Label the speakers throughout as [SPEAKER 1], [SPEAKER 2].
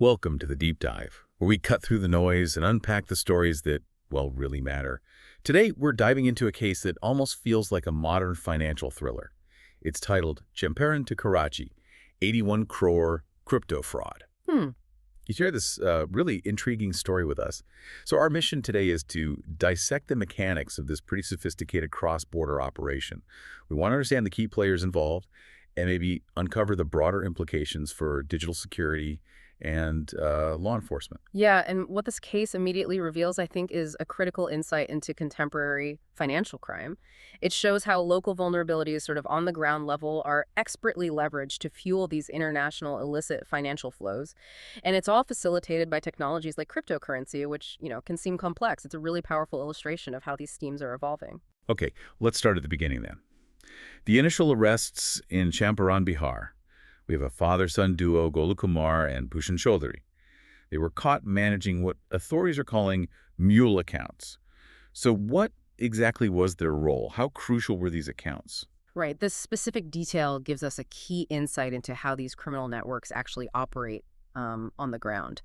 [SPEAKER 1] Welcome to the Deep Dive, where we cut through the noise and unpack the stories that, well, really matter. Today, we're diving into a case that almost feels like a modern financial thriller. It's titled Champaran to Karachi, 81 crore crypto fraud. You share this really intriguing story with us. So our mission today is to dissect the mechanics of this pretty sophisticated cross-border operation. We want to understand the key players involved and maybe uncover the broader implications for digital security and law enforcement.
[SPEAKER 2] Yeah, and what this case immediately reveals, I think, is a critical insight into contemporary financial crime. It shows how local vulnerabilities sort of on the ground level are expertly leveraged to fuel these international illicit financial flows. And it's all facilitated by technologies like cryptocurrency, which, can seem complex. It's a really powerful illustration of how these schemes are evolving.
[SPEAKER 1] Okay, let's start at the beginning then. The initial arrests in Champaran, Bihar. We have a father-son duo, Golu Kumar and Bhushan Chaudhary. They were caught managing what authorities are calling mule accounts. So what exactly was their role? How crucial were these accounts?
[SPEAKER 2] Right. This specific detail gives us a key insight into how these criminal networks actually operate on the ground.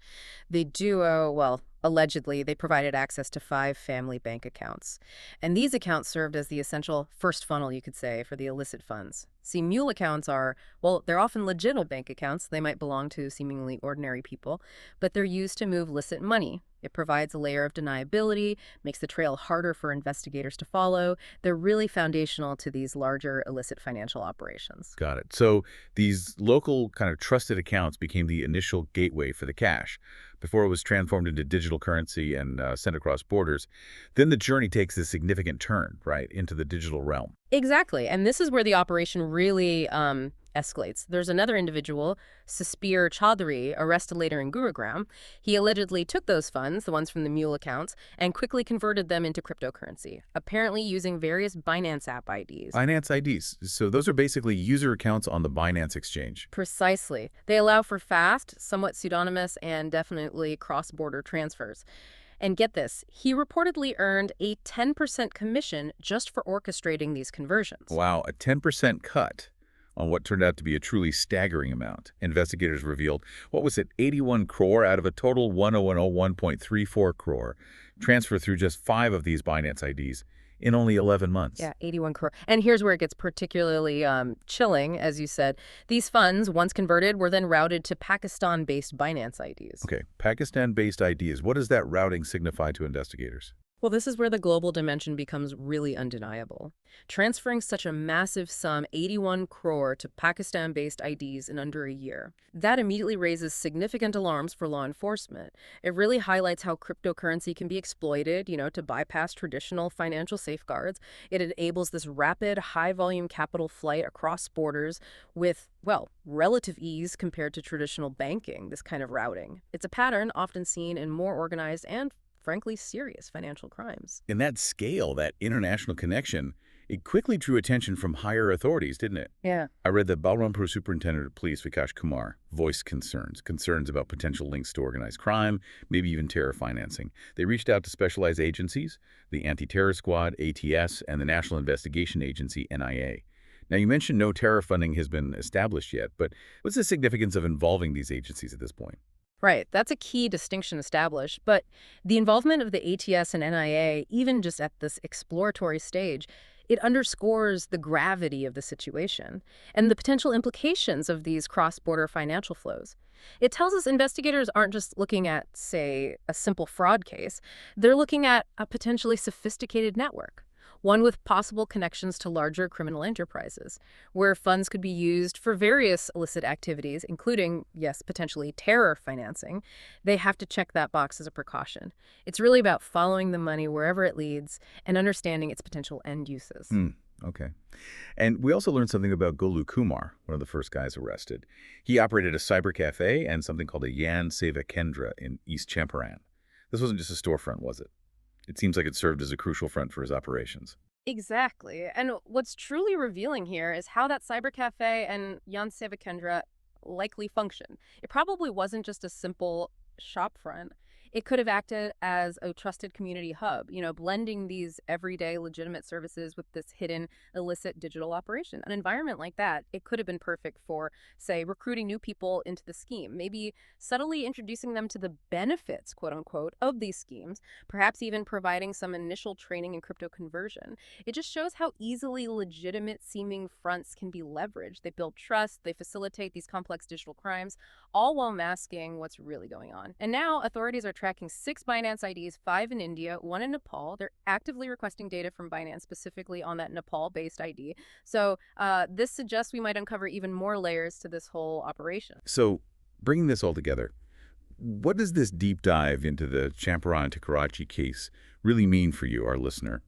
[SPEAKER 2] The duo, well, allegedly, they provided access to 5 family bank accounts. And these accounts served as the essential first funnel, you could say, for the illicit funds. See, mule accounts are, well, they're often legitimate bank accounts. They might belong to seemingly ordinary people, but they're used to move illicit money. It provides a layer of deniability, makes the trail harder for investigators to follow. They're really foundational to these larger illicit financial operations.
[SPEAKER 1] Got it. So these local kind of trusted accounts became the initial gateway for the cash before it was transformed into digital currency and sent across borders. Then the journey takes a significant turn, right, into the digital realm.
[SPEAKER 2] Exactly. And this is where the operation really escalates. There's another individual, Suspier Chaudhary, arrested later in Gurugram. He allegedly took those funds, the ones from the mule accounts, and quickly converted them into cryptocurrency, apparently using various Binance app IDs.
[SPEAKER 1] Binance IDs. So those are basically user accounts on the Binance exchange.
[SPEAKER 2] Precisely. They allow for fast, somewhat pseudonymous, and definitely cross-border transfers. And get this, he reportedly earned a 10% commission just for orchestrating these conversions.
[SPEAKER 1] Wow, a 10% cut on what turned out to be a truly staggering amount. Investigators revealed, what was it, 81 crore out of a total 101.34 crore, transferred through just 5 of these Binance IDs in only 11 months.
[SPEAKER 2] Yeah, 81 crore. And here's where it gets particularly chilling, as you said. These funds, once converted, were then routed to Pakistan-based Binance IDs.
[SPEAKER 1] Okay, Pakistan-based IDs. What does that routing signify to investigators?
[SPEAKER 2] Well, this is where the global dimension becomes really undeniable. Transferring such a massive sum, 81 crore, to Pakistan-based IDs in under a year. That immediately raises significant alarms for law enforcement. It really highlights how cryptocurrency can be exploited, to bypass traditional financial safeguards. It enables this rapid, high-volume capital flight across borders with, well, relative ease compared to traditional banking, this kind of routing. It's a pattern often seen in more organized and frankly, serious financial crimes.
[SPEAKER 1] In that scale, that international connection, it quickly drew attention from higher authorities, didn't it?
[SPEAKER 2] Yeah.
[SPEAKER 1] I read that Balrampur Superintendent of Police Vikash Kumar voiced concerns about potential links to organized crime, maybe even terror financing. They reached out to specialized agencies, the Anti-Terror Squad, ATS, and the National Investigation Agency, NIA. Now, you mentioned no terror funding has been established yet, but what's the significance of involving these agencies at this point?
[SPEAKER 2] Right. That's a key distinction established. But the involvement of the ATS and NIA, even just at this exploratory stage, it underscores the gravity of the situation and the potential implications of these cross-border financial flows. It tells us investigators aren't just looking at, say, a simple fraud case. They're looking at a potentially sophisticated network, one with possible connections to larger criminal enterprises, where funds could be used for various illicit activities, including, yes, potentially terror financing. They have to check that box as a precaution. It's really about following the money wherever it leads and understanding its potential end uses.
[SPEAKER 1] Okay. And we also learned something about Golu Kumar, one of the first guys arrested. He operated a cyber cafe and something called a Jan Seva Kendra in East Champaran. This wasn't just a storefront, was it? It seems like it served as a crucial front for his operations.
[SPEAKER 2] Exactly. And what's truly revealing here is how that cyber cafe and Jan Seva Kendra likely function. It probably wasn't just a simple shop front. It could have acted as a trusted community hub, blending these everyday legitimate services with this hidden illicit digital operation. An environment like that, it could have been perfect for, say, recruiting new people into the scheme, maybe subtly introducing them to the benefits, quote unquote, of these schemes, perhaps even providing some initial training in crypto conversion. It just shows how easily legitimate seeming fronts can be leveraged. They build trust, they facilitate these complex digital crimes, all while masking what's really going on. And now authorities are tracking 6 Binance IDs, 5 in India, 1 in Nepal. They're actively requesting data from Binance specifically on that Nepal-based ID. So this suggests we might uncover even more layers to this whole operation.
[SPEAKER 1] So bringing this all together, what does this deep dive into the Champaran to Karachi case really mean for you, our listener?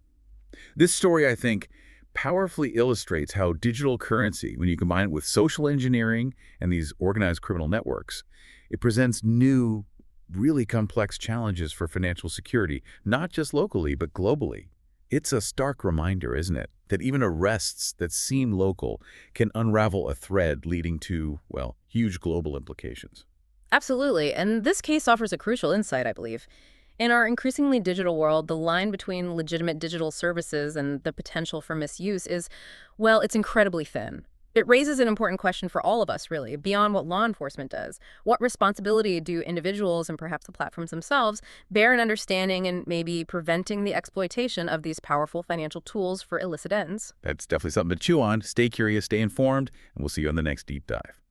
[SPEAKER 1] This story, I think, powerfully illustrates how digital currency, when you combine it with social engineering and these organized criminal networks, it presents new, really complex challenges for financial security, not just locally, but globally. It's a stark reminder, isn't it, that even arrests that seem local can unravel a thread leading to, well, huge global implications.
[SPEAKER 2] Absolutely. And this case offers a crucial insight, I believe. In our increasingly digital world, the line between legitimate digital services and the potential for misuse is, well, it's incredibly thin. It raises an important question for all of us, really, beyond what law enforcement does. What responsibility do individuals and perhaps the platforms themselves bear in understanding and maybe preventing the exploitation of these powerful financial tools for illicit ends?
[SPEAKER 1] That's definitely something to chew on. Stay curious, stay informed, and we'll see you on the next Deep Dive.